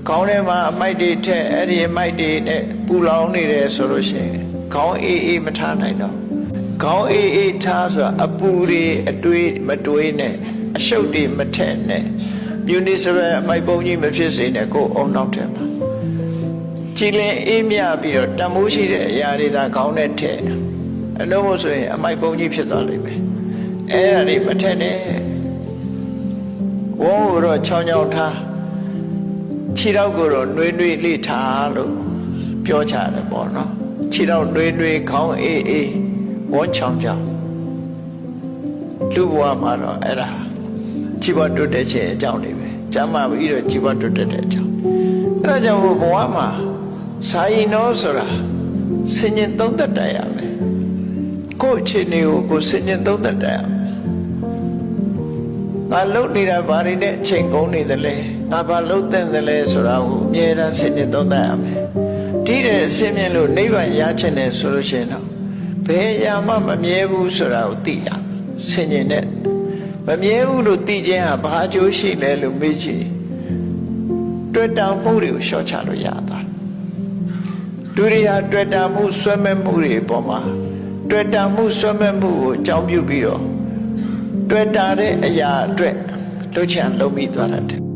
ခေါင်းထဲမှာအမိုက်တွေထက်အဲ့ဒီအမိုက်တွေနဲ့ပူလောင်နေတယ်ဆိုလို့ရှိရင်ခေါင်းအေးမထားနိုင်တော့ခေါင်းအေးထားဆိုတာအပူတွေအတွေးမတွေးနဲ့အရှုပ်တွေမထက်နဲ့မြူနီစပယ်အမိုက်ပုံကြီးမဖြစ်စေနဲ့ကိုယ်အုံနောက်ထဲမှာကြည်လင်အေးမြပြီးတော့တမိုးရှိတဲ့အရာတွေသာခေါင်းနဲ့ထက်အလုံးမဆိုရင်အမိုက်ပုံကြီးဖြစ်သွားလိမ့်မယ်အဲ့ဒါတွေမထက်နဲ့ဝုန်းကိုတော့ချောင်းချောင်းထားခြေထောက်ကိုတော့နှွေးနှွေးလေးထားလို့ပြောချတယ်ပေါ့နော်ခြေထောက်နှွေးနှွေးခေါင်းအေးဝန်းချောင်းချောင်းလူဘဝမှာတော့အဲ့ဒါជីវတုတ်တဲ့ခြင်းအကြောင်းတွေပဲကျမ်းမာပြီးတော့ជីវတုတ်တဲ့အကြောင်းအဲ့ဒါကြောင့်ဘဝမှာစာရင်တော်ဆိုတာစဉ္ញသုံးသက်တရားရမယ်ကိုယ့်အခြေအနေကိုစဉ္ញသုံးသက်တရားငါလှုပ်နေတာဘာတွေနဲ့အချိန်ကုန်နေသလဲငါဘာလှုပ်တဲ့သလဲဆိုတာကိုအမြဲတမ်းစဉ္ញသုံးသက်ရမယ်ဒီတဲ့အစင်းမြင်လို့နိဗ္ဗာန်ရချင်တယ်ဆိုလို့ရှိရင်တော့ဘယ်ရာမှမမြဲဘူးဆိုတာကိုသိရစဉ္ញနဲ့မမြဲဘူးလို့သိခြင်းဟာဘာအကျိုးရှိလဲလို့မေးကြည့်တွေ့တာမှုတွေကိုလျှော့ချလို့ရတာဒုတိယတွေ့တာမှုဆွဲမဲ့မှုတွေအပေါ်မှာတွေ့တာမှုဆွဲမဲ့မှုကိုအကြောင်းပြုပြီးတော့တွေ့တာတဲ့အရာအတွက်လှုပ်ချင်လှုပ်မိသွားတယ်